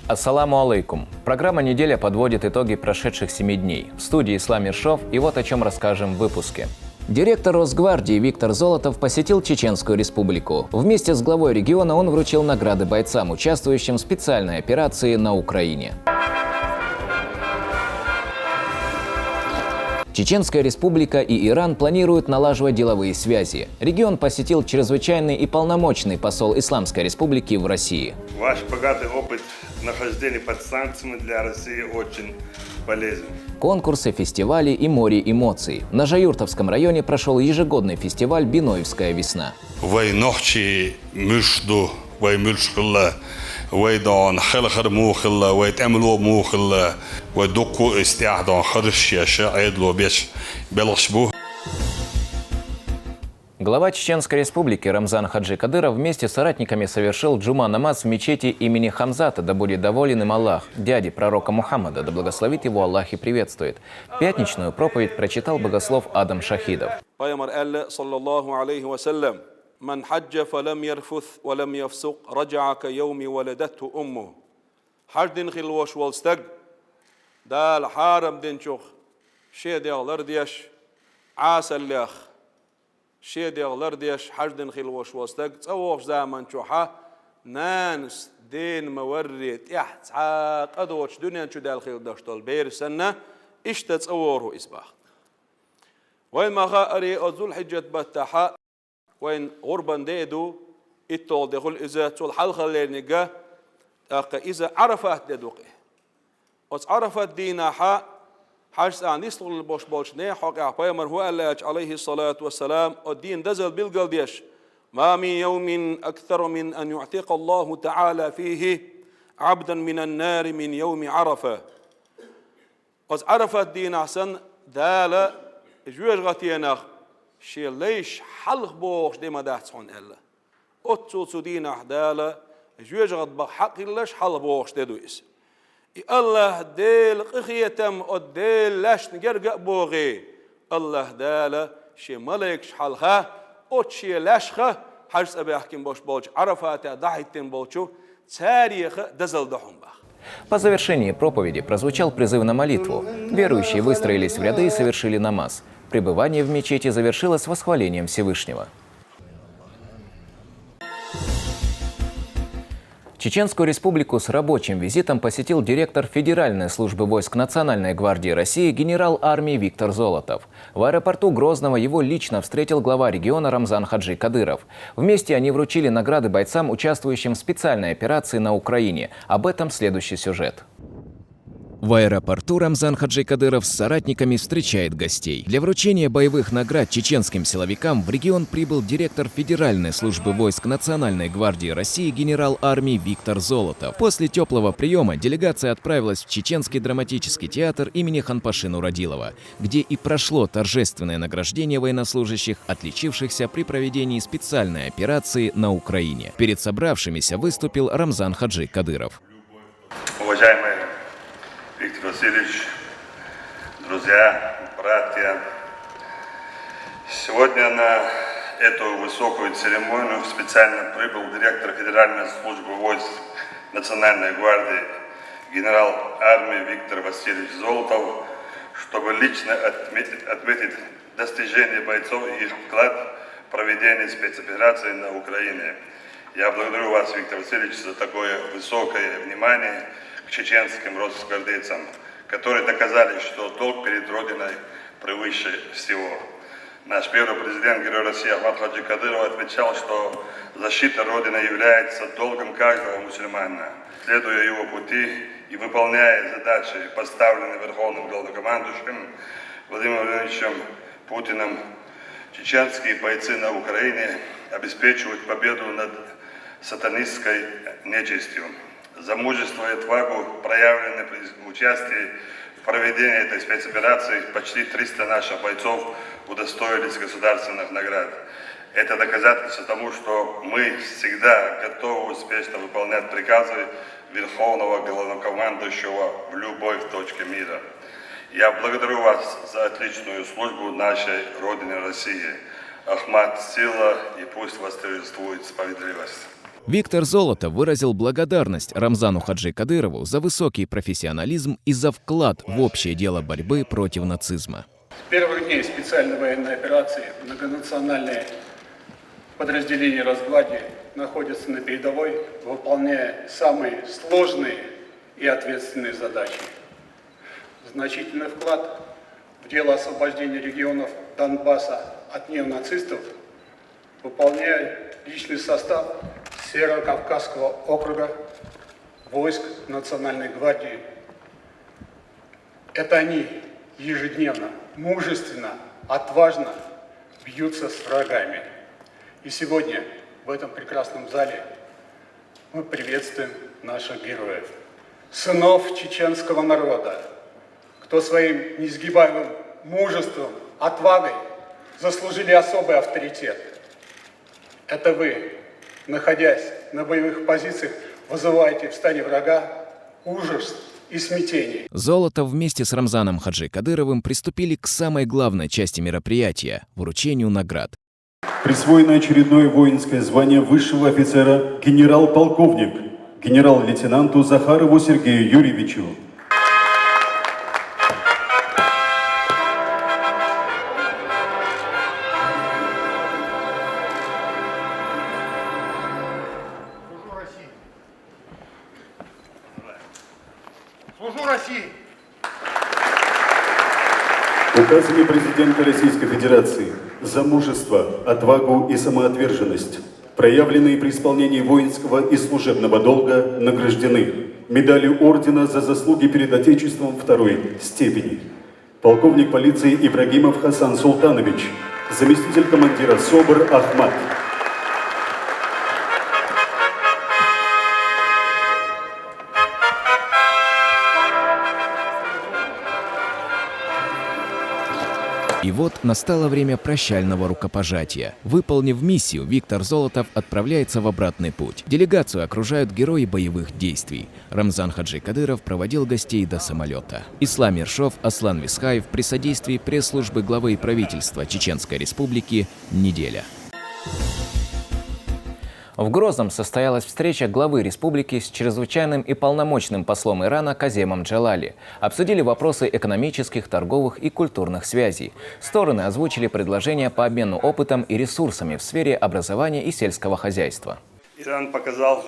Ассаламу алейкум. Программа «Неделя» подводит итоги прошедших 7 дней. В студии Ислам Ершов, и вот о чем расскажем в выпуске. Директор Росгвардии Виктор Золотов посетил Чеченскую Республику. Вместе с главой региона он вручил награды бойцам, участвующим в специальной операции на Украине. Чеченская Республика и Иран планируют налаживать деловые связи. Регион посетил чрезвычайный и полномочный посол Исламской Республики в России. Ваш богатый опыт нахождения под санкциями для России очень полезен. Конкурсы, фестивали и море эмоций. На Жаюртовском районе прошел ежегодный фестиваль «Биноевская весна». ويدان خلخر موخلا ويتعملوا موخلا ويدقوا استعدان خرش يا شاعد لو بيش بلشبوه. Глава Чеченской Республики Рамзан Хаджи Кадыров вместе с соратниками совершил джума намаз в мечети имени Хамзата, да будет доволен им Аллах, дяди пророка Мухаммада, да благословит его Аллах и приветствует. Пятничную проповедь прочитал богослов Адам Шахидов. من حج فلم يرفث ولم يفسق رجع كيوم ولدته أمه. حج خلوش والستق دال حارم دنشوخ شيد يغلر ديش عاسل ليخ شيد يغلر ديش حج خلوش والستق تصوخ زامن شوحا نانس دين موريت يحت قدوش دنيا شو دال خيل دشتل بير سنة اشتتصوره إسباخ وين ما خاري أزول حجة بتحا وين غربان ديدو إتول دخل إذا تول حلقة لينجا إذا عرفت ديدوقه وس عرفت دينا حا حاجز عن يسلق البوش بولش نه حق عبايمر هو الله عليه الصلاة والسلام الدين دزل بالقل ديش ما من يوم أكثر من أن يعتق الله تعالى فيه عبدا من النار من يوم عرفة وس عرفت دينا حسن دالة جوج غتيناخ شي ليش حلق بوش دي ما داحتسون إلا أتسو دين أحدالة جوج غطبق حق ليش حلق بوش دي دويس الله ديل قخيتم الديل لاش نجرق بوغي الله دالة شي ملكش حلقها أتشي لاشخة حرس أبي أحكم بوش بوش عرفات دحيتين بوشو تاريخ دزل دحون بخ. По завершении проповеди прозвучал призыв на молитву. Верующие выстроились в ряды и совершили намаз. Пребывание в мечети завершилось восхвалением Всевышнего. Чеченскую Республику с рабочим визитом посетил директор Федеральной службы войск Национальной гвардии России генерал армии Виктор Золотов. В аэропорту Грозного его лично встретил глава региона Рамзан Хаджи Кадыров. Вместе они вручили награды бойцам, участвующим в специальной операции на Украине. Об этом следующий сюжет. В аэропорту Рамзан Хаджи Кадыров с соратниками встречает гостей. Для вручения боевых наград чеченским силовикам в регион прибыл директор Федеральной службы войск Национальной гвардии России генерал армии Виктор Золотов. После теплого приема делегация отправилась в Чеченский драматический театр имени Ханпаши Нурадилова, где и прошло торжественное награждение военнослужащих, отличившихся при проведении специальной операции на Украине. Перед собравшимися выступил Рамзан Хаджи Кадыров. Уважаемые Виктор Васильевич, друзья, братья, сегодня на эту высокую церемонию специально прибыл директор Федеральной службы войск Национальной гвардии генерал армии Виктор Васильевич Золотов, чтобы лично отметить достижения бойцов и их вклад в проведение спецоперации на Украине. Я благодарю вас, Виктор Васильевич, за такое высокое внимание к чеченским росгвардейцам, которые доказали, что долг перед Родиной превыше всего. Наш первый президент, герой России Ахмад Хаджи Кадыров отвечал, что защита Родины является долгом каждого мусульманина. Следуя его пути и выполняя задачи, поставленные Верховным главнокомандующим Владимиром Владимировичем Путиным, чеченские бойцы на Украине обеспечивают победу над сатанистской нечистью. За мужество и отвагу, проявленные при участии в проведении этой спецоперации, почти 300 наших бойцов удостоились государственных наград. Это доказательство тому, что мы всегда готовы успешно выполнять приказы Верховного главнокомандующего в любой точке мира. Я благодарю вас за отличную службу нашей Родине России. Ахмад, сила, и пусть восторжествует справедливость. Виктор Золотов выразил благодарность Рамзану Хаджи Кадырову за высокий профессионализм и за вклад в общее дело борьбы против нацизма. С первых дней специальной военной операции многонациональные подразделения Росгвардии находятся на передовой, выполняя самые сложные и ответственные задачи. Значительный вклад в дело освобождения регионов Донбасса от неонацистов выполняет личный состав Северо-Кавказского округа войск Национальной гвардии. Это они ежедневно, мужественно, отважно бьются с врагами. И сегодня в этом прекрасном зале мы приветствуем наших героев, сынов чеченского народа, кто своим неизгибаемым мужеством, отвагой заслужили особый авторитет. Это вы, находясь на боевых позициях, вызываете в стане врага ужас и смятение. Золотов вместе с Рамзаном Хаджи Кадыровым приступили к самой главной части мероприятия – вручению наград. Присвоено очередное воинское звание высшего офицера генерал-полковник генерал-лейтенанту Захарову Сергею Юрьевичу. Служу России! Указами президента Российской Федерации за мужество, отвагу и самоотверженность, проявленные при исполнении воинского и служебного долга, награждены медалью ордена за заслуги перед Отечеством второй степени. Полковник полиции Ибрагимов Хасан Султанович, заместитель командира СОБР Ахмат. И вот настало время прощального рукопожатия. Выполнив миссию, Виктор Золотов отправляется в обратный путь. Делегацию окружают герои боевых действий. Рамзан Хаджи Кадыров проводил гостей до самолета. Ислам Ершов, Аслан Висхаев при содействии пресс-службы главы правительства Чеченской Республики «Неделя». В Грозном состоялась встреча главы республики с чрезвычайным и полномочным послом Ирана Каземом Джалали. Обсудили вопросы экономических, торговых и культурных связей. Стороны озвучили предложения по обмену опытом и ресурсами в сфере образования и сельского хозяйства. Иран показал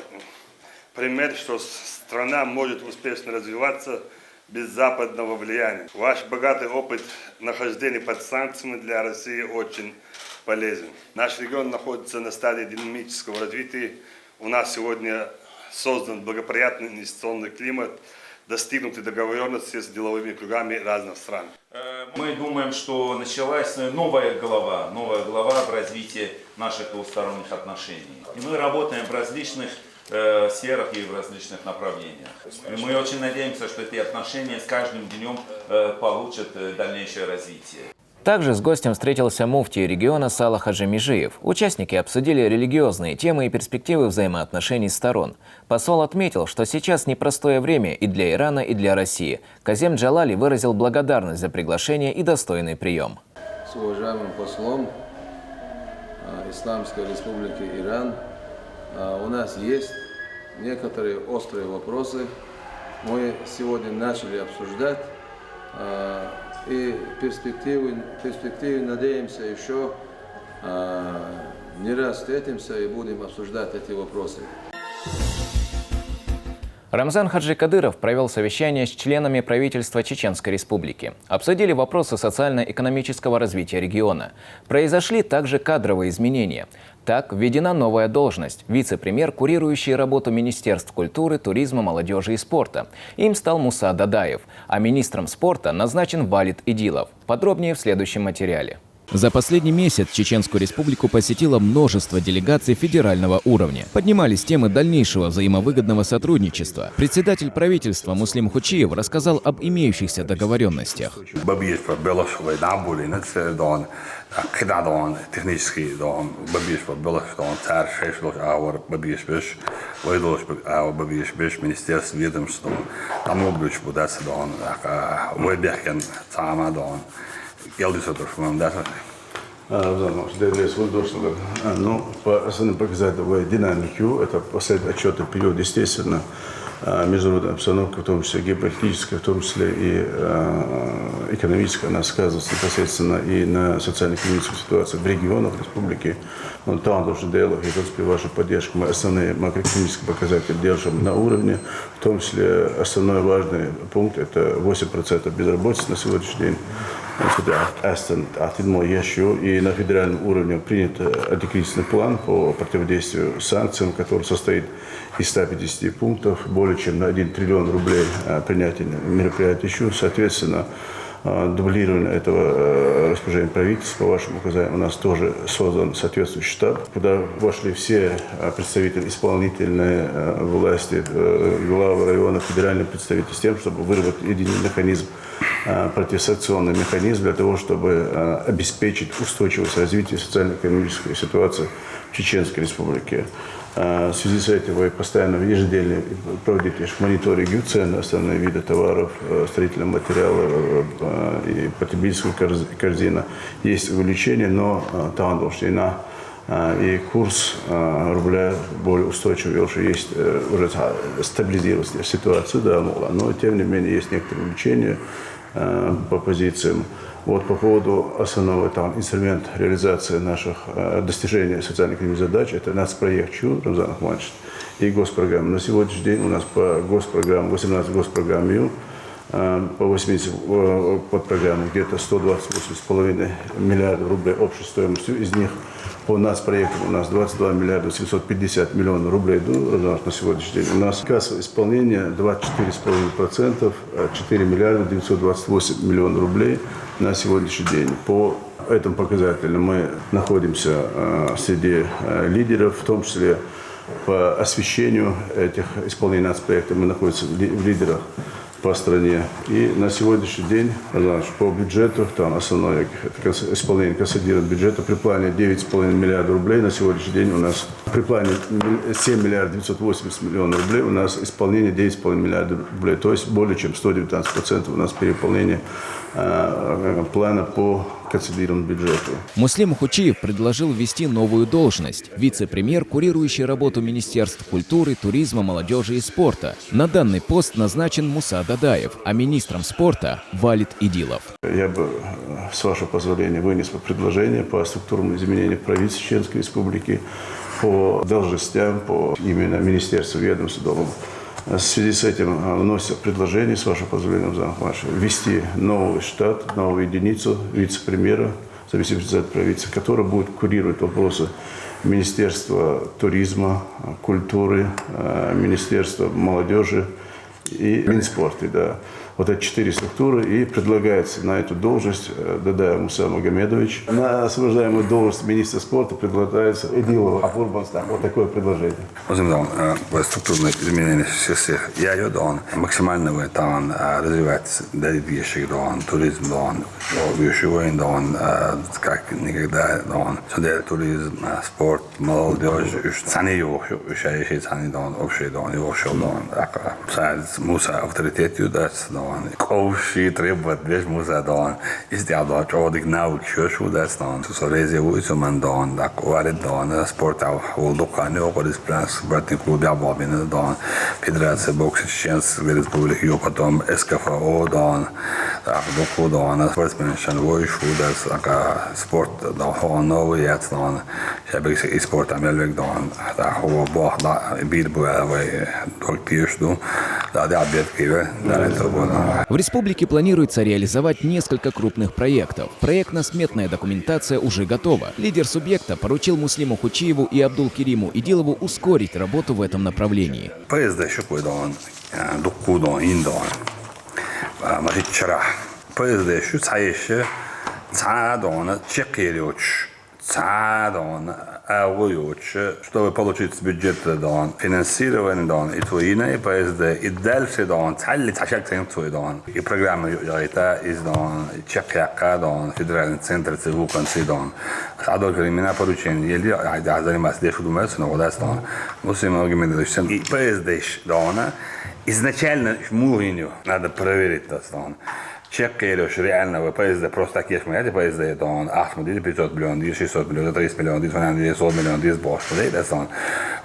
пример, что страна может успешно развиваться без западного влияния. Ваш богатый опыт нахождения под санкциями для России очень полезен. Наш регион находится на стадии динамического развития. У нас сегодня создан благоприятный инвестиционный климат, достигнуты договоренности с деловыми кругами разных стран. Мы думаем, что началась новая глава в развитии наших двусторонних отношений. И мы работаем в различных сферах и в различных направлениях. И мы очень надеемся, что эти отношения с каждым днем получат дальнейшее развитие. Также с гостем встретился муфти региона Салах Хаджи Межиев. Участники обсудили религиозные темы и перспективы взаимоотношений сторон. Посол отметил, что сейчас непростое время и для Ирана, и для России. Казем Джалали выразил благодарность за приглашение и достойный прием. С уважаемым послом Исламской Республики Иран у нас есть некоторые острые вопросы. Мы сегодня начали обсуждать. И в перспективе надеемся еще не раз встретимся и будем обсуждать эти вопросы. Рамзан Хаджи Кадыров провел совещание с членами правительства Чеченской Республики. Обсудили вопросы социально-экономического развития региона. Произошли также кадровые изменения. Так, введена новая должность – вице-премьер, курирующий работу Министерств культуры, туризма, молодежи и спорта. Им стал Муса Дадаев, а министром спорта назначен Валид Идилов. Подробнее в следующем материале. За последний месяц Чеченскую Республику посетило множество делегаций федерального уровня. Поднимались темы дальнейшего взаимовыгодного сотрудническства. Председатель правительства Муслим Хучиев рассказал об имеющихся договоренностях. Ну, по основным показателям динамику, это последний отчетный период, естественно, международная обстановка, в том числе геополитическая, в том числе и экономическая, она сказывается непосредственно и на социально-экономическую ситуацию в регионах республики. Но там должен диалог, и, в принципе, ваша поддержка, мы основные макроэкономические показатели держим на уровне, в том числе основной важный пункт – это 8% безработицы на сегодняшний день. И на федеральном уровне принят антикризисный план по противодействию санкциям, который состоит из 150 пунктов, более чем на 1 триллион рублей принятия мероприятий еще. Соответственно, дублирование этого распоряжения правительства, по вашим указаниям, у нас тоже создан соответствующий штаб, куда вошли все представители исполнительной власти, главы районов, федеральные представители, с тем, чтобы выработать единый механизм, противосанкционный механизм для того, чтобы обеспечить устойчивость развития социально-экономической ситуации в Чеченской Республике. В связи с этим вы постоянно ежедневно проводите мониторинг цен на основные виды товаров, строительного материала и потребительскую корзину. Есть увеличение, но цена и курс рубля более устойчивый, уже есть уже стабилизировалась ситуация, да, но тем не менее есть некоторые увеличения по позициям. Вот по поводу основного инструмента реализации наших достижений социально-экономических задач, это нацпроект ЧУ, Рамзан Ахмадович, и госпрограмма. На сегодняшний день у нас по госпрограммам, 18 госпрограмм Ю, по 80 подпрограммам, где-то 128,5 миллиардов рублей общей стоимостью. Из них по нацпроектам у нас 22 миллиарда 750 миллионов рублей на сегодняшний день. У нас кассовое исполнение 24,5%, 4 миллиарда 928 миллионов рублей на сегодняшний день. По этому показателю мы находимся среди лидеров, в том числе по освещению этих исполнений нацпроектов мы находимся в лидерах по стране. И на сегодняшний день по бюджету, там основное исполнение консолидированного бюджета при плане 9,5 миллиардов рублей. На сегодняшний день у нас при плане 7 миллиардов 980 миллионов рублей, у нас исполнение 9,5 миллиардов рублей. То есть более чем 119% у нас переполнение плана по консолидированному бюджету. Муслим Хучиев предложил ввести новую должность – вице-премьер, курирующий работу Министерств культуры, туризма, молодежи и спорта. На данный пост назначен Муса Дадаев, а министром спорта – Валид Идилов. Я бы, с вашего позволения, вынес предложение по структурному изменению правительства Чеченской Республики, по должностям, по именно Министерству ведомства. В связи с этим вносится предложение, с вашего позволения, ввести новый штат, новую единицу вице-премьера, в зависимости от правительства, который будет курировать вопросы Министерства туризма, культуры, Министерства молодежи и Минспорта. Да. Вот эти 4 структуры, и предлагается на эту должность Дадаев Муса Магомедович. На освобождаемую должность министра спорта предлагается Идилова Афурбанстан. Вот такое предложение. Структурные изменения всех я максимально развивать туризм, как никогда туризм, спорт, молодежь, цены общие, Муса авторитет Ковши требует без муза истиадо чодик научу дастан сорезия уйсуман так варит спорт волдукани околис прас братный клуб Абабин Федерация бокса Чеченской Республики и потом СКФО так доку спортсменшан войшу спорт новый шабекс и спорт амелвек так бахда бирбуавай доктишту В республике планируется реализовать несколько крупных проектов. Проектно-сметная документация уже готова. Лидер субъекта поручил Муслиму Хучиеву и Абдул-Кериму Идилову ускорить работу в этом направлении. Чтобы получить с бюджета финансирование и твои поезда, и дальше и программа из Чекяка, федеральный центр ЦВУ-Концы, Адоль-Керимина поручение, заниматься дешевым думаю, Муслим Магомедович, и поезда изначально мугиню надо проверить, чеккейлош реально вы поезда просто кешмаете поезда дон 500 миллион, 600 миллион, 30 миллион, 100 миллион, 10 бош, да сон.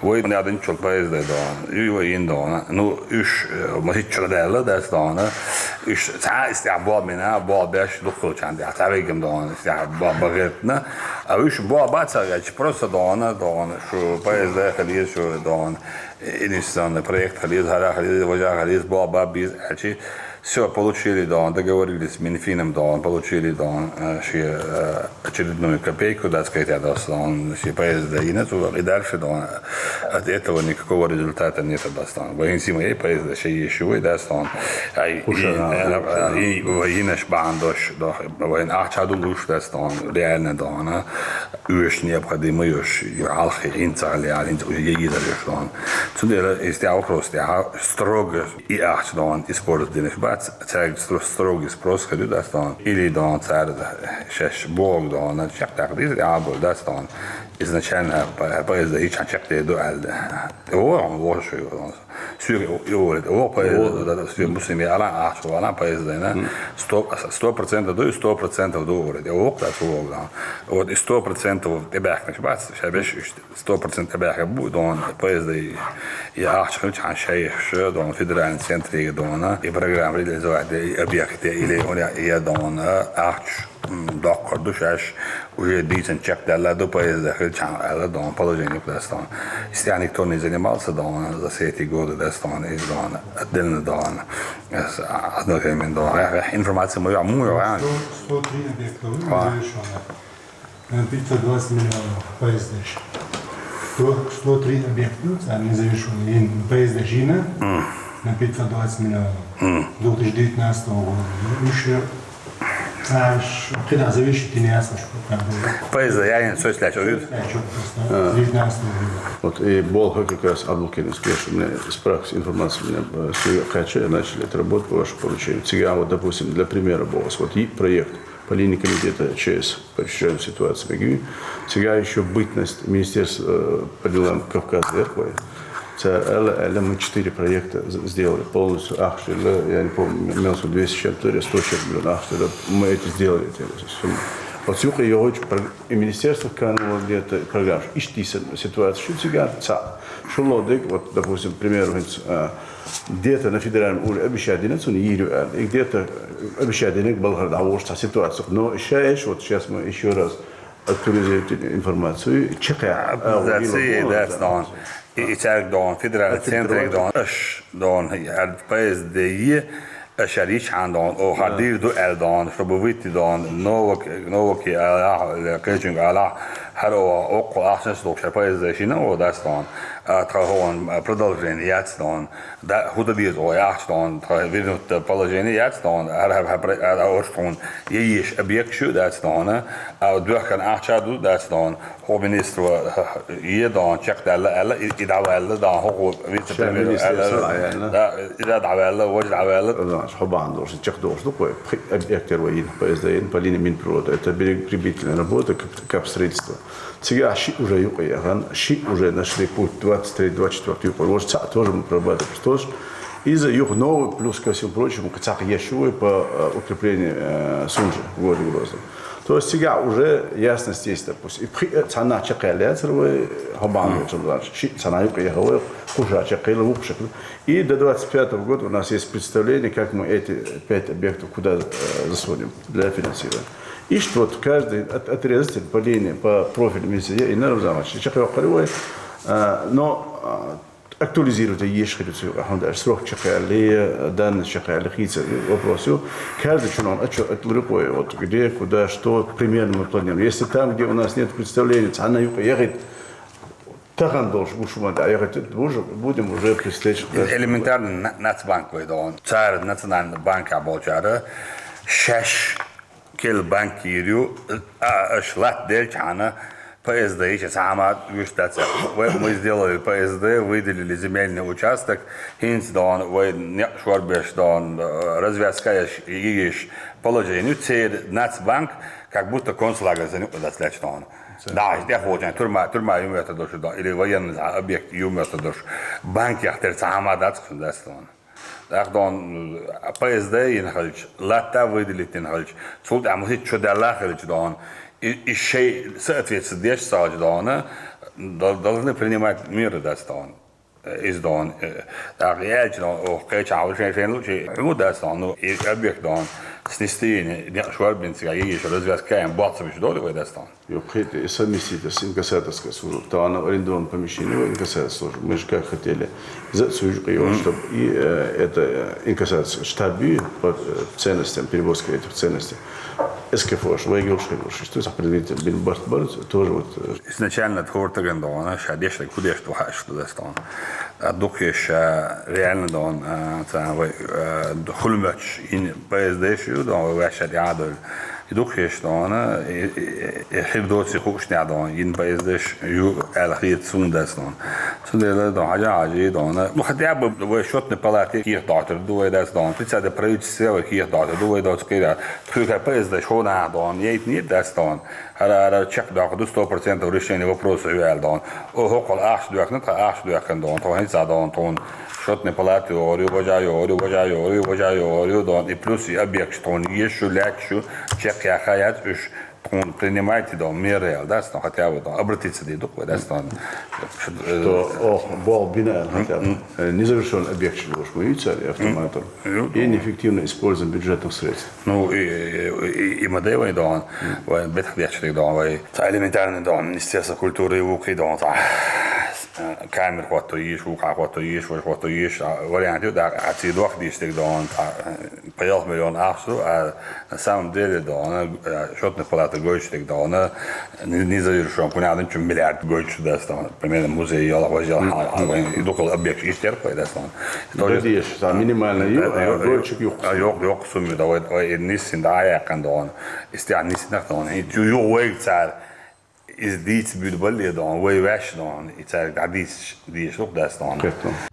Вы не один чок поезда дон, и вы индон, ну уж масиччадella да сон, уж та истябал меня, бал беш духол чанди, атавигем дон, истябал багетна, а уж бал бацагач просто дон, что поезда хализ, что дон, инвестиционный проект хализ, хализ, вожа хализ, бал бабиз, ачи. Все, получили, да, договорились с Минфином, да, получили, да, очередную копейку, да, сказать, да, все поезда и нету, и дальше, да, от этого никакого результата нет, да, военсима ей поезда, еще, да, и военаш бандош, да, воен ахчаду луш, да, реально, да, уж необходимо, уж алхи, инцали, езжали, да. Сюда есть вопрос, строго и ахч, да, использовать, царь строгий спрос, ходю, да, или да, царь, Бог, да, на чек так, да, изначально поезда и чек до альда. Вот что его поезда, да, все мусими, она ахчу, она поезда, 100% до и 100% до уровня. Его так да. Вот и 100% тебя, бац, шабеш 100% тебя будет, он поезда и ахчу, чан шейх, да, федеральный центр, да, и программа реализовать объекты или я да, ахчу. Доктор душаш уже дичен чек дала до поезда хричан ала дон положение дастон. Если никто не занимался дон за все эти годы дастон из дон отдельно дон. Одновременно дон. Информация моя муя. 103 объекта завершено. 520 миллионов поезда. 103 объекта, они завершены. Поезда Жина на 520 миллионов. 2019 года. Еще когда зависит, не ясно, что как бы. Поезда, я не слышал, что это. 19 Вот и Болга как раз Абдулкин сказал, мне спрашивать информацию, меня все хочу, начали эту работу по вашему поручению. Сега, вот, допустим, для примера Болгас, вот и проект по линии комитета ЧС по решению ситуации в МГИ. Сега еще бытность Министерства по делам Кавказа Верховой. Мы 4 проекта сделали полностью. Я не помню, имелся 200 чем-то, 100 чем-то. Мы это сделали. Вот сюда я очень и министерство канало где-то программ. Ищите ситуацию, что сега что лодик, вот допустим, пример, где-то на федеральном уровне обещают денег, и где-то обещают денег Болгарда, ситуацию. Но сейчас мы еще раз актуализируем информацию. Чекаем. И царь дон, федеральный центр дон, дон, поезда шарич дон, о хадир до дон, чтобы выйти дон, новоки, кэчинг ала, харова, около ахсенсток, поезда шина, о дастон, трахон продолжение яцдон, да худобиз о яцдон, видно положение яцдон, орстон, еш объект шу дастон, а двухкан ахчаду дастон, хо министр едон чек дала, и давала да хо вице-премьер, да давала, вождь давала. Хабан должен чек должен, объект воин поезда по линии Минпрода, это прибительная работа, как строительство. Сега уже юкаян, уже нашли путь 23-24 юг. Вот тоже мы прорабатываем, что из-за юг новый, плюс ко всему прочему, кацак ешуй по укреплению Сунжи в городе Грозном. То есть сега уже ясность есть, допустим. И цена чекали, хабан цена юкаян, кужа чекали, вупшек. И до 25 года у нас есть представление, как мы эти 5 объектов куда засунем для финансирования. И что вот каждый отрезатель по линии, по профилю и наравзамачи, но актуализируйте ешхи срок чекали, данные чекали, хицы, вопросы. Каждый чинон отвлекой, вот где, куда, что примерно мы планируем. Если там, где у нас нет представления, она ехает, так должен бушумать, а ехать будем уже предстоять. Элементарно Нацбанк выдал, царь Национального банка Болчара, 6 كل بنك يريو шлат дельчана ПСД сейчас сама юстация. Мы сделали ПСД, выделили земельный участок, хинцдон, вы не шварбештон, развязка есть положение. Цер Нацбанк как будто концлагерь за него достаточно. Да, я хочу, турма юмета душу, или военный объект юмета душу. Банк яхтер сама датскую достаточно. دون PSD ينخرج لا تاويد ينخرج صوت عملية شو دلها خرج دون الشيء سأتفيد سديش ساج دونه ضلنا принимать меры دون is دون تغيير دون وقيت عاول شيء لو شيء مو دون يبيك دون снестение швар бенцигай что развязкаем бац миш доли в дастан. Ёбхет совместить с инкассаторской службой. То она арендован помещение инкассаторской службы. Мы же как хотели за службу, чтобы и это инкассация штабы по ценностям, перевозки этих ценностей. СКФОш, что это предметы Бильбарт тоже вот. Изначально тхортаген дона, шадеш кудеш тухаш что дастан. Духеш реально дон, хулмач ин PSD دون وحشة عادل يدوخش دون يحب دوتي خوش نعدون ين بيزدش يو الخيط سون دستون سون دون حاجة عجيب دون مخدعب وشوت نبلاتي كير دكتور دوي دستون تسعد بريج سوى كير دكتور دوي دوت كير تخيل بيزدش هو نعدون يتني دستون هلا تشك دكتور 100% ورشيني وبروس يوال دون وهو قال أخش دوك نتا أخش دوك دون تو هني زادون تون شوتني بلاتي أوريو بجايو دون إبلوس يبيك شتون يشو لاتشو تشك يا خيات إيش تكون принимайте дом меры, да, что хотя бы обратиться к духу, да, что был бинар хотя бы незавершенный объект мы цели автоматом и неэффективно используем бюджетных средств. Ну и модель дом, бетхдячный дом, элементарный дом, Министерство культуры и науки дом. كامل خطويش وقع خطويش وخطويش واريانتي ده عتيد وقت يشتغل دون بياخ مليون أخشوا سام ديل دون شوت نقلات الجوش تك دون نيزير شو كنا عندنا كم مليار جوش ده استون بمن موزي يلا وجه يدخل أبيك يشتري كوي ده استون بديش تا مينيمالنا جوش يوق سمي ده والناس عندها كان دون استعان ناس نخدون يو ويك صار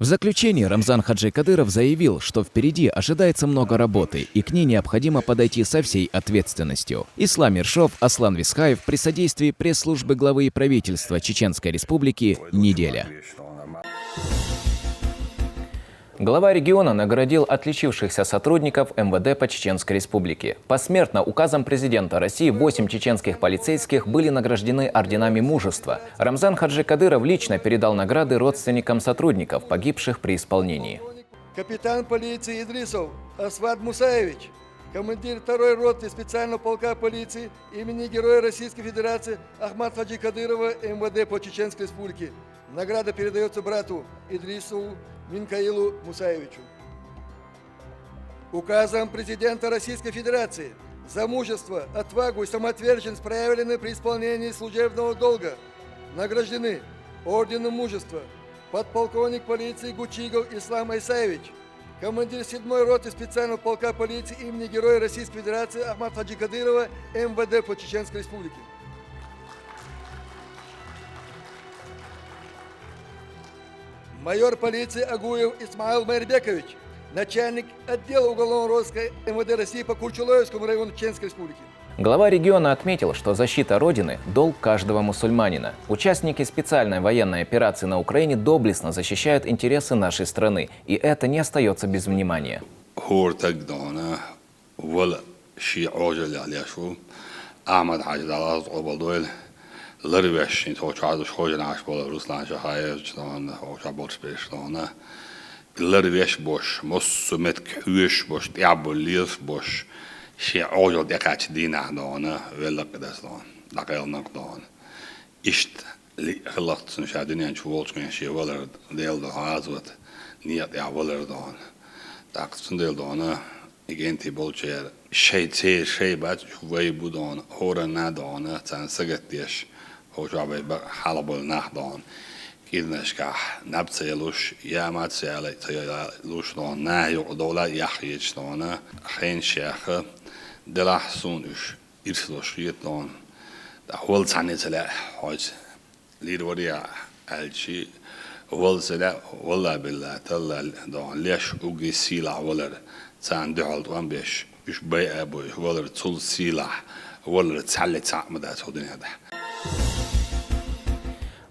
В заключение Рамзан Хаджи Кадыров заявил, что впереди ожидается много работы и к ней необходимо подойти со всей ответственностью. Ислам Ершов, Аслан Висхаев при содействии пресс-службы главы правительства Чеченской Республики «Неделя». Глава региона наградил отличившихся сотрудников МВД по Чеченской Республике. Посмертно указом президента России 8 чеченских полицейских были награждены орденами мужества. Рамзан Хаджи Кадыров лично передал награды родственникам сотрудников, погибших при исполнении. Капитан полиции Идрисов Асвад Мусаевич, командир 2-й роты специального полка полиции имени Героя Российской Федерации Ахмад Хаджи Кадырова МВД по Чеченской Республике. Награда передается брату Идрисову Минкаилу Мусаевичу. Указом президента Российской Федерации за мужество, отвагу и самоотверженность, проявленные при исполнении служебного долга, награждены орденом мужества подполковник полиции Гучигов Ислам Айсаевич, командир 7-й роты специального полка полиции имени Героя Российской Федерации Ахмад Хаджи Кадырова МВД по Чеченской Республике. Майор полиции Агуев Исмаил Майрбекович, начальник отдела уголовного розыска МВД России по Курчулоевскому району Чеченской Республики. Глава региона отметил, что защита Родины – долг каждого мусульманина. Участники специальной военной операции на Украине доблестно защищают интересы нашей страны, и это не остается без внимания. لربش توجعش خوجن عش بالا روسلان شهاية جدان خوجا بورس بيشلانه لربش باش مسمت كويش باش تعبوليس باش شيء عجل دقات دينا دانه ولا قدسان لقيل نقدان إشت خلقت نشادني أن شوالش كان شيء ولا ديل ده هازوت نيت يا ولا دان دقت ديل دانه إجنتي بولشير شيء تير شيء بعد شوي بدان هورا ندانه تان سجتيش هو شعبي حلبل نحضان كيدناش كح نبتسيلوش يا ما تسيلوش دان نهي دولة يحيش دان خين شيخ دلحسونش إرسلوش يتدان ده هول تعني تلا حاج ليروريا الشيء هول تلا والله بالله تلا دان ليش أوجي سيلا ولا تان دعالت وان بيش إيش بيع أبوي ولا تول سيلا ولا تسلي تعمد هذا الدنيا ده.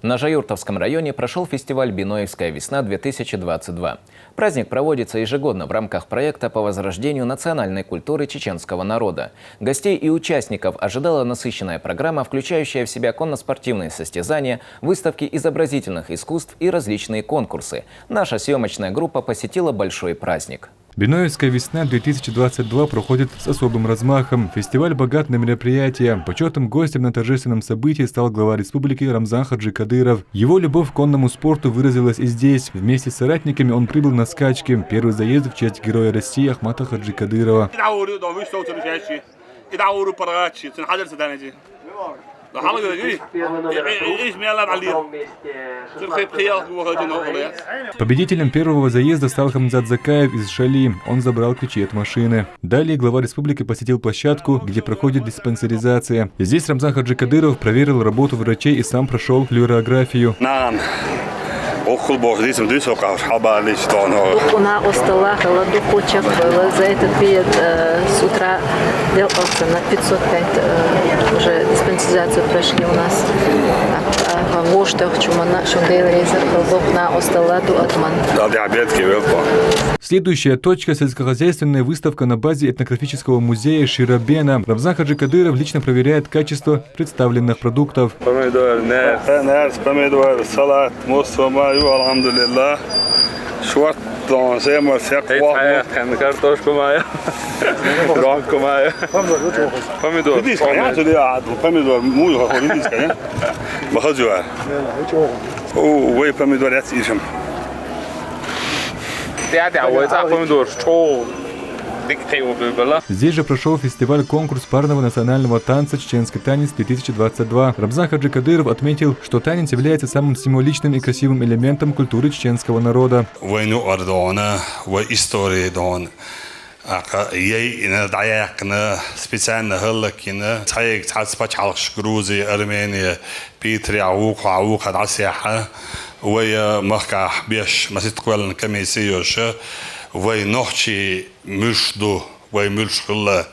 В Ножаюртовском районе прошел фестиваль «Биноевская весна-2022». Праздник проводится ежегодно в рамках проекта по возрождению национальной культуры чеченского народа. Гостей и участников ожидала насыщенная программа, включающая в себя конноспортивные состязания, выставки изобразительных искусств и различные конкурсы. Наша съемочная группа посетила большой праздник. Биноевская весна-2022 проходит с особым размахом. Фестиваль богат на мероприятия. Почетным гостем на торжественном событии стал глава республики Рамзан Хаджи Кадыров. Его любовь к конному спорту выразилась и здесь. Вместе с соратниками он прибыл на скачки. Первый заезд в честь героя России Ахмата Хаджи Кадырова. Победителем первого заезда стал Хамзат Закаев из Шали. Он забрал ключи от машины. Далее глава республики посетил площадку, где проходит диспансеризация. Здесь Рамзан Хаджи Кадыров проверил работу врачей и сам прошел флюорографию. Она устала, холодухочек был. За этот период с утра делался на 505 уже диспансеризацию прошли у нас. Следующая точка – сельскохозяйственная выставка на базе этнографического музея Ширабена. Рамзан Хаджи Кадыров лично проверяет качество представленных продуктов. Помидор, салат, алхамдулилlah. Картошку моя. Ромку моя. Помидор. Помидор. Бахаджуар. Ой, помидор, я съем. Здесь же прошел фестиваль-конкурс парного национального танца «Чеченский танец-2022». Рамзан Хаджи Кадыров отметил, что танец является самым символичным и красивым элементом культуры чеченского народа. Ей даяқны специально хыллакины цайг цацпач алгыш Грузия, Армения, Питрия, Аука, Дасяха, вая махка беш маситквалн комиссиёша, вай нохчи мушду, вай мушхылла,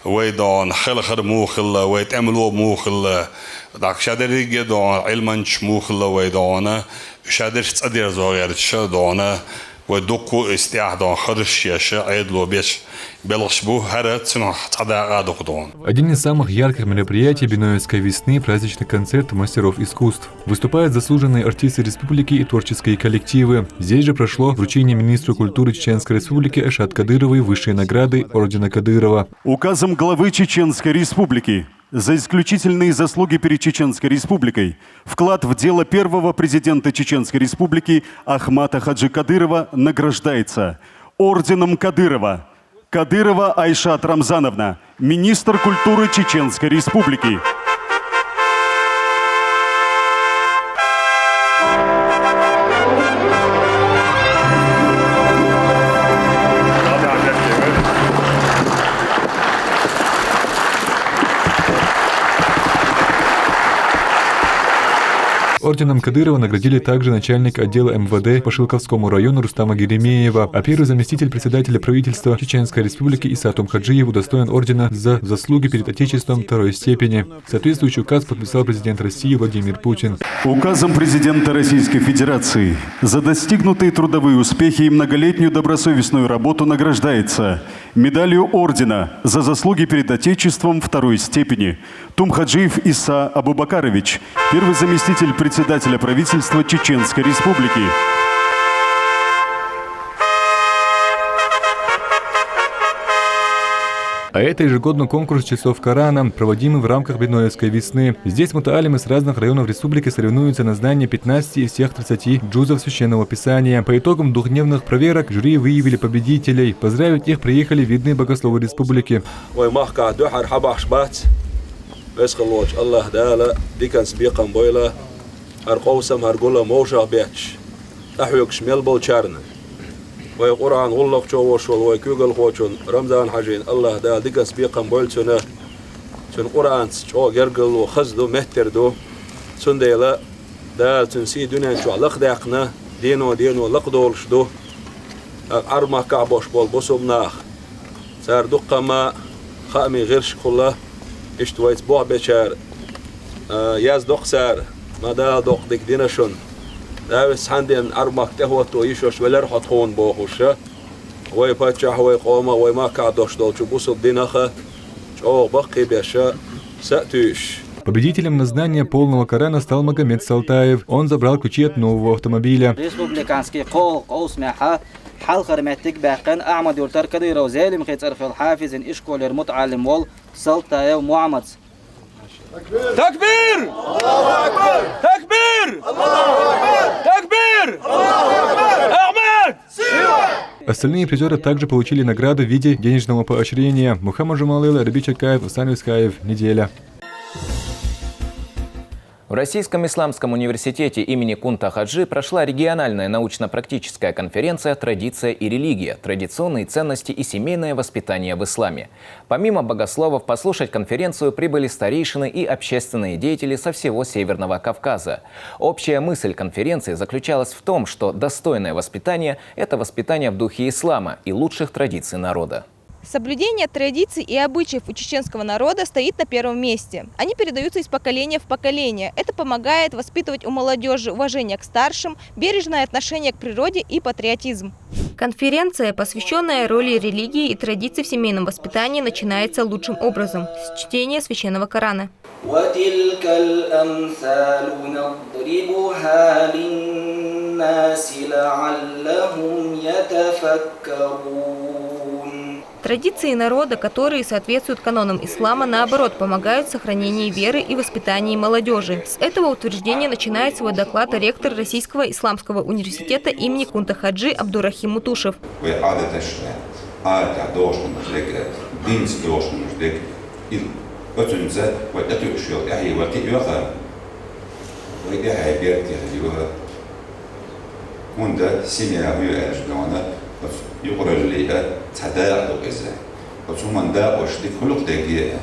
вай дан хылхыр мухылла, вай тамло мухылла, дакшадериге дан илманч мухылла вай дана, шадер цадер зоярч дана. ودوكو استعداد خرج يشا عيدلو بيش بلشبو هرت سنة تعداء دقدون. Один из самых ярких мероприятий Биноевской весны – праздничный концерт мастеров искусств. Выступают заслуженные артисты республики и творческие коллективы. Здесь же прошло вручение министру культуры Чеченской республики Айшат Кадыровой высшей награды ордена Кадырова. Указом главы Чеченской республики за исключительные заслуги перед Чеченской республикой вклад в дело первого президента Чеченской республики Ахмата Хаджи Кадырова награждается орденом Кадырова. Кадырова Айшат Рамзановна, министр культуры Чеченской республики. Орденом Кадырова наградили также начальник отдела МВД по Шилковскому району Рустама Геремеева, а первый заместитель председателя правительства Чеченской республики Исатом Хаджиев удостоен ордена за заслуги перед Отечеством второй степени. Соответствующий указ подписал президент России Владимир Путин. Указом президента Российской Федерации за достигнутые трудовые успехи и многолетнюю добросовестную работу награждается медалью ордена за заслуги перед Отечеством второй степени Тумхаджиев Иса Абубакарович, первый заместитель председателя правительства Чеченской республики. А это ежегодный конкурс часов Корана, проводимый в рамках Биноевской весны. Здесь мутаалимы с разных районов республики соревнуются на знании 15 из всех 30 джузов священного писания. По итогам двухдневных проверок жюри выявили победителей. Поздравить их приехали видные богословы республики. وقرآن والله شووش وكيوغل خوشون رمضان حجين الله دا دقس بيقم بولتنا سن قرآن شو جرجل وخزدو مهتردو سن ديلا دا تنسي دنيا شو لقدقنا دينو لقدولش دو أرما كعبوش بول بوسومناخ صار دقة ما خامي غيرش كله اشتويت بوع بشار ياز دق صار مدى دقدك دينشون داوس حندين أرمك تهوت ويشوش ولر حطون بوخوشة ويباتشح ويقوم ويما كعدوش دول شبوسب دينخة شو بقي بيشا سأتوش. Победителем на знание полного Корана стал Магомед Салтаев. Он забрал ключи от нового автомобиля. حال خرمتك باقن أعمد يرتر كده يروزالي مخيط أرفي الحافز إن إشكو للمتعلم وال سلطة ومعمد تكبير! الله أكبر! تكبير! الله أكبر! تكبير! الله أكبر! أحمد! Остальные призеры также получили награды в виде денежного поощрения. Мухаммад Жумалыл, Раби Чакаев, Асан Искаев. Неделя. В Российском исламском университете имени Кунта Хаджи прошла региональная научно-практическая конференция «Традиция и религия. Традиционные ценности и семейное воспитание в исламе». Помимо богословов, послушать конференцию прибыли старейшины и общественные деятели со всего Северного Кавказа. Общая мысль конференции заключалась в том, что достойное воспитание – это воспитание в духе ислама и лучших традиций народа. Соблюдение традиций и обычаев у чеченского народа стоит на первом месте. Они передаются из поколения в поколение. Это помогает воспитывать у молодежи уважение к старшим, бережное отношение к природе и патриотизм. Конференция, посвященная роли религии и традиций в семейном воспитании, начинается лучшим образом – с чтения священного Корана. Традиции народа, которые соответствуют канонам ислама, наоборот, помогают в сохранении веры и воспитании молодежи. С этого утверждения начинает свой доклад ректор Российского исламского университета имени Кунта Хаджи Абдурахим Мутушев. يقول لي تداعو إذا وثم داعوش دي خلق دقيقة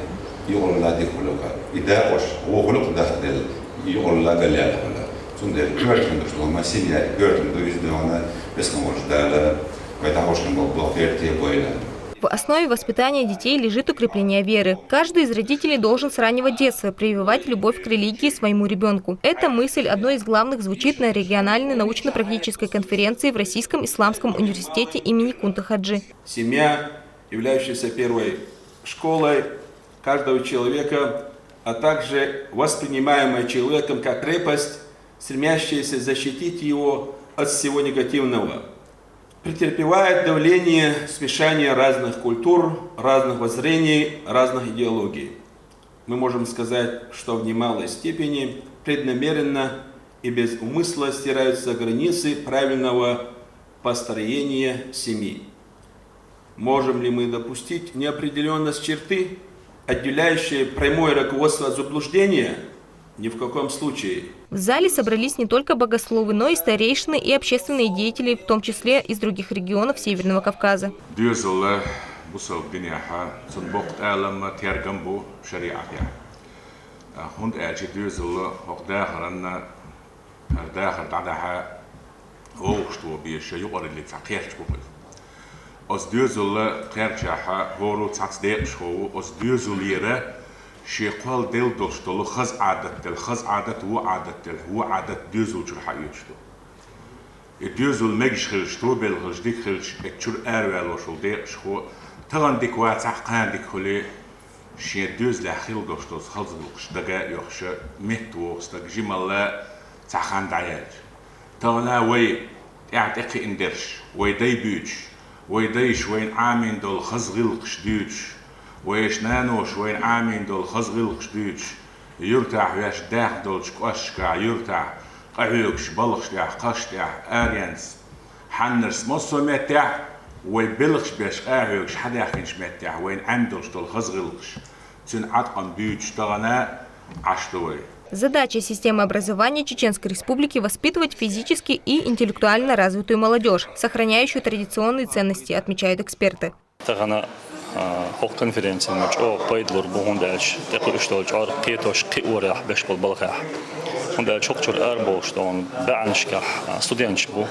يقول لا دي خلقها يداعوش هو خلق داخل يقول لا قال لا ولا ثم ده كرتن ده ما سيميا كرتن ده إذا أنا بس نقول ده ويتعوش كم بقيرتي بويلا. В основе воспитания детей лежит укрепление веры. Каждый из родителей должен с раннего детства прививать любовь к религии своему ребенку. Эта мысль одной из главных звучит на региональной научно-практической конференции в Российском исламском университете имени Кунта Хаджи. Семья, являющаяся первой школой каждого человека, а также воспринимаемая человеком как крепость, стремящаяся защитить его от всего негативного. Претерпевает давление смешания разных культур, разных воззрений, разных идеологий. Мы можем сказать, что в немалой степени преднамеренно и без умысла стираются границы правильного построения семьи. Можем ли мы допустить неопределенность черты, отделяющие прямое руководство от заблуждения? Ни в каком случае. В зале собрались не только богословы, но и старейшины и общественные деятели, в том числе из других регионов Северного Кавказа. شيقال دل دوشتلو خز عادت هو عادت ديزل شو حيوشتو ديزل مجش خلشتو بالخلشديك خلش اكشور اروال وشو ديش خو تغن ديك واتع قان ديك خلي شي ديز لاخيل دوشتو خلص دقا يخش مهتو استق جمال تاخان دعياج تغنا وي اعتقي اندرش وي دي بيوش وي ديش وين عامين دول خز غلقش ديوش ويش نانوش وين عامين دول خزغلقش ديش يرتاح ويش داخ دولش قشكا يرتاح قعيوكش بلغشتاح قشتاح آريانس حنرس مصو متاح ويبلغش بيش قعيوكش حداخنش متاح وين عندولش دول خزغلقش تن عطقن بيوش تغنا عشتوي. Задача системы образования Чеченской Республики – воспитывать физически и интеллектуально развитую молодежь, сохраняющую традиционные ценности, отмечают эксперты. حق конференции مجموعة بايدلور بون داش تقول اشتغل جار قيتوش قيورة باش بالبلقاح هون داش حق جر أربو اشتغل بعنش كح ستودنتش بو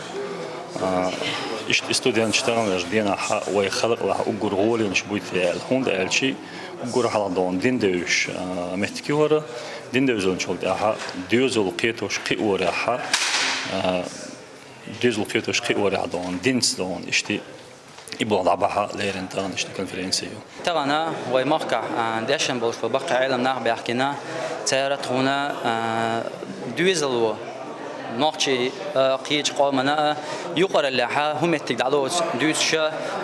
استودنتشتغل جدينا حق ويخلق له أجرهولين شبيت الهون ده الشيء أجر على دون دين دوش متكيورة دين دوزون شغل ده دوزول قيتوش قيورة حق دوزول قيتوش قيورة دون دينس دون اشتي يبغى ضعبها ليرنتان اشتي كونفرنسيو تغنا ويمركع داشن بوش ببقى علم نار بيحكينا تيرت هنا دوزلو نوعي قيج قومنا يقرأ لها هم تقدروا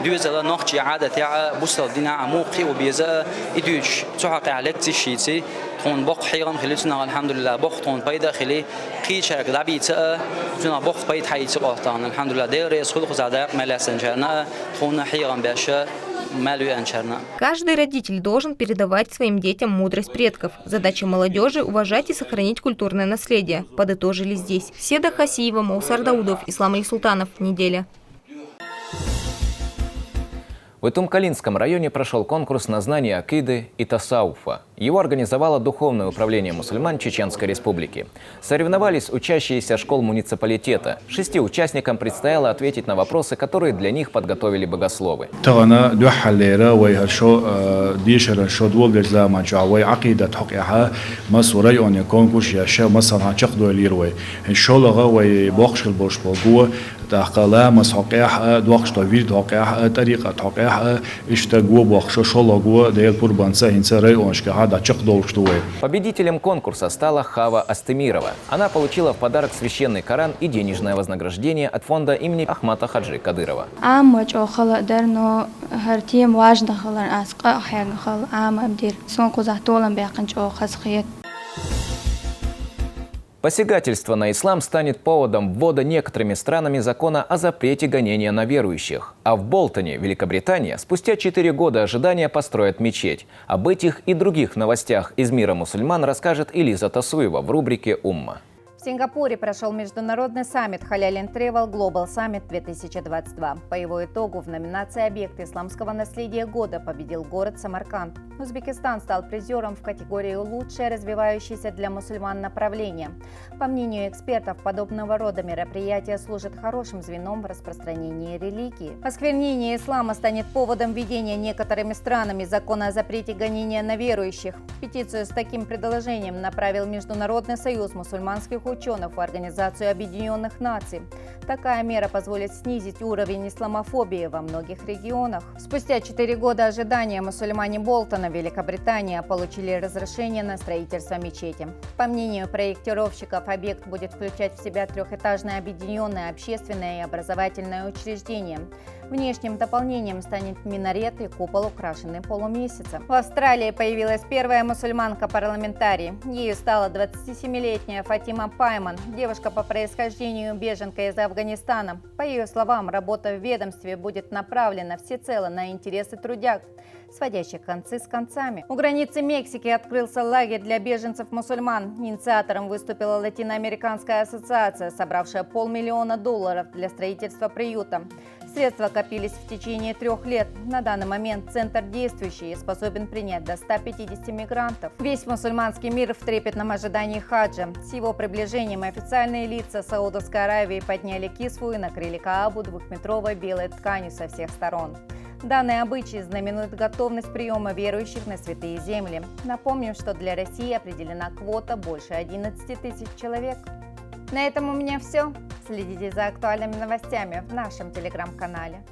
دوزلا نوعي عادة تاع بوصل دينا عموقي وبيزا يدوش تحقق عليك تشيتي تون بق حيران خليتنا الحمد لله بق تون بيدا خلي قيج هرك لعبيتا تون بق بيد حيت قطعنا الحمد لله دير يسخل خزادق ملاسنجنا تون حيران باشا. Каждый родитель должен передавать своим детям мудрость предков. Задача молодежи – уважать и сохранить культурное наследие. Подытожили здесь Седа Хасиева, Маусар Даудов, Ислам Алисултанов. Неделя. В Итумкалинском районе прошел конкурс на знание акиды и тасауфа. Его организовало Духовное управление мусульман Чеченской Республики. Соревновались учащиеся школ муниципалитета. 6 участникам предстояло ответить на вопросы, которые для них подготовили богословы. Победителем конкурса стала Хава Астемирова. Она получила в подарок священный Коран и денежное вознаграждение от фонда имени Ахмата Хаджи Кадырова. Посягательство на ислам станет поводом ввода некоторыми странами закона о запрете гонения на верующих. А в Болтоне, Великобритания, спустя 4 года ожидания построят мечеть. Об этих и других новостях из мира мусульман расскажет Элиза Тасуева в рубрике «Умма». В Сингапуре прошел международный саммит Halal & Travel Global Summit 2022. По его итогу в номинации «Объект исламского наследия года» победил город Самарканд. Узбекистан стал призером в категории «Лучшее развивающееся для мусульман направление». По мнению экспертов, подобного рода мероприятия служат хорошим звеном в распространении религии. Осквернение ислама станет поводом введения некоторыми странами закона о запрете гонения на верующих. Петицию с таким предложением направил Международный союз мусульманских ученых в Организацию Объединенных Наций. Такая мера позволит снизить уровень исламофобии во многих регионах. Спустя 4 года ожидания мусульмане Болтона, Великобритания, получили разрешение на строительство мечети. По мнению проектировщиков, объект будет включать в себя трехэтажное объединенное общественное и образовательное учреждение. Внешним дополнением станет минарет и купол, украшенный полумесяцем. В Австралии появилась первая мусульманка-парламентарий. Ею стала 27-летняя Фатима Пайман, девушка по происхождению беженка из Афганистана. По ее словам, работа в ведомстве будет направлена всецело на интересы трудяг, сводящих концы с концами. У границы Мексики открылся лагерь для беженцев-мусульман. Инициатором выступила Латиноамериканская ассоциация, собравшая $500 000 для строительства приюта. Средства копились в течение 3 лет. На данный момент центр действующий и способен принять до 150 мигрантов. Весь мусульманский мир в трепетном ожидании хаджа. С его приближением официальные лица Саудовской Аравии подняли кисву и накрыли Каабу 2-метровой белой тканью со всех сторон. Данный обычай знаменует готовность приема верующих на святые земли. Напомним, что для России определена квота больше 11 000 человек. На этом у меня все. Следите за актуальными новостями в нашем телеграм-канале.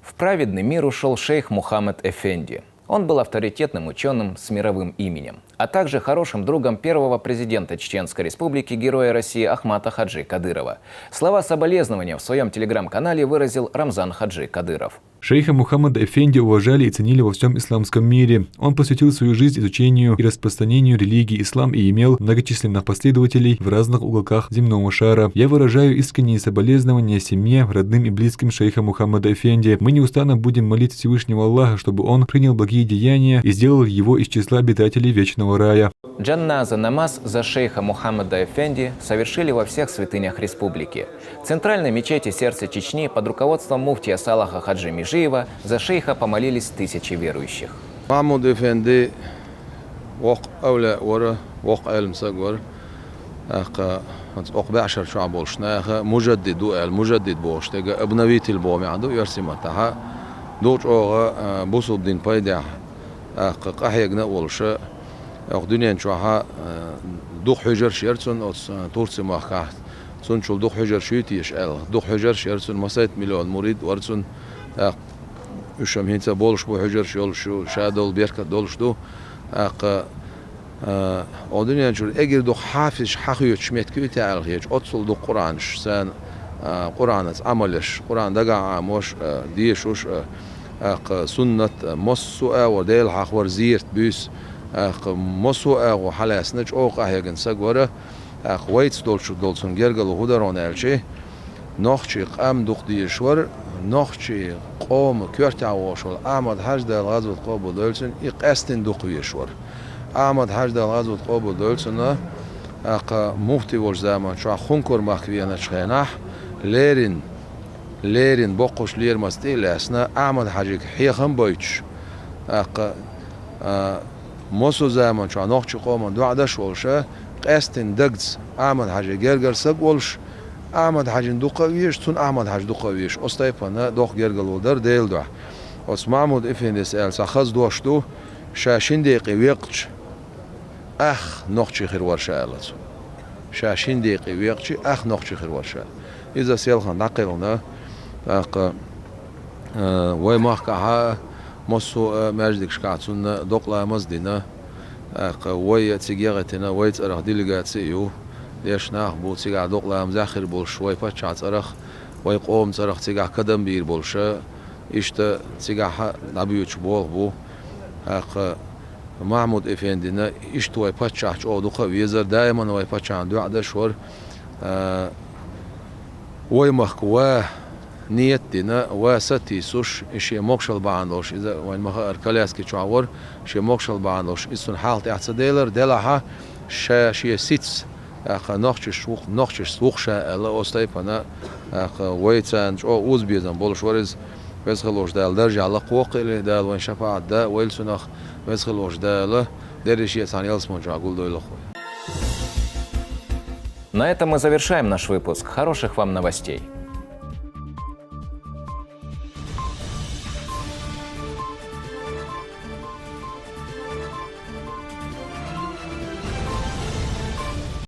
В праведный мир ушел шейх Мухаммед Эфенди. Он был авторитетным ученым с мировым именем, а также хорошим другом первого президента Чеченской Республики, героя России Ахмата Хаджи Кадырова. Слова соболезнования в своем телеграм-канале выразил Рамзан Хаджи Кадыров. Шейха Мухаммада Эфенди уважали и ценили во всем исламском мире. Он посвятил свою жизнь изучению и распространению религии ислам и имел многочисленных последователей в разных уголках земного шара. Я выражаю искренние соболезнования семье, родным и близким шейха Мухаммада Эфенди. Мы неустанно будем молить Всевышнего Аллаха, чтобы он принял благие деяния и сделал его из числа обитателей вечного рая. Джанназа намаз за шейха Мухаммада Эфенди совершили во всех святынях республики. В центральной мечети сердца Чечни под руководством муфтия Салаха Хаджи Межиева за шейха помолились тысячи верующих. Мухаммад Эфенди أقبع عشر شعب بولشنا مجدد المجدد بوش تجا ابنويت البوم عنده يرسمتها دوش أوغا بوسو الدين بايدع قحيجنا ولشة أخدني نشوفها دوخ حجر شيرتون أو تورسي ما كه سون شو دوخ حجر شيتي إشال دوخ حجر شيرتون مسات مليون مريد ورسون وشم هينسا بولش بو حجر شول شو شادول بيركة دولش دو أخدني نشوف أجر دوخ حافظ حقيقة شميت كي تعال هيج أتصل دوخ قرآنش سان قرآن عملش قرآن دقع عموش ديشوش سنة مصوء وديل حق ورزيرت بيس مصوء وحلاس نج أوق أهيجن سجورة ويتس دولسون جرجل وهدرون ألشي نخشي قام دوخ ديشور نخشي قوم كورتع وشول أحمد حج دل غزوة قابل دولسون يقستن دوخ يشور أحمد حج دل غزوة قابل دولسون مفتي وش زمان شو خنكر مخفينا شخناح ليرين بقوش لير مستيل أسنا أحمد حجك حيخم بيتش موسو زمان شو نوخش قوم دوعدش ولشه قستن دقز أحمد حجك جرجر سق ولش أحمد حج دوقويش تون أحمد حج دوقويش أستيفنا دوق جرجل ودر ديل دوح أس محمود إفندس أل سخز دوش دو شاشين دقيقة ويقش نوخش خير ورشالت شاشين دقيقة ويقش نوخش خير ورشال إذا سيلخن نقلنا وي مخكها مصو ماجدك شكاتون دوقلا مزدنا وي تيجيغتنا وي ترخ ديليغاتسيو ليش ناخبو تيجا دوقلا مزاخر بولش وي باتشا ترخ وي قوم ترخ تيجا قدم بير بولش إشتا تيجا نبيوش بولبو محمود إفندنا إشت وي باتشا أو دوقا ويزر دائما وي باتشا عندو عدشور وي مخكوا نيتنا وستي سوش إشي موكشل باندوش إذا وين مخ أركلاسكي شعور شيء موكشل باندوش إسون حالت اعتدالر دلها شيء سيتس نخش سوق شا الله أستيفنا ويتسانج أو أوزبيزن بولش ورز ويسخلوش دال درجة على قوق اللي دال وين شفاعة دا ويلسونخ ويسخلوش دال درجة سانيلس منجا أقول دويل أخوي. На этом мы завершаем наш выпуск. Хороших вам новостей.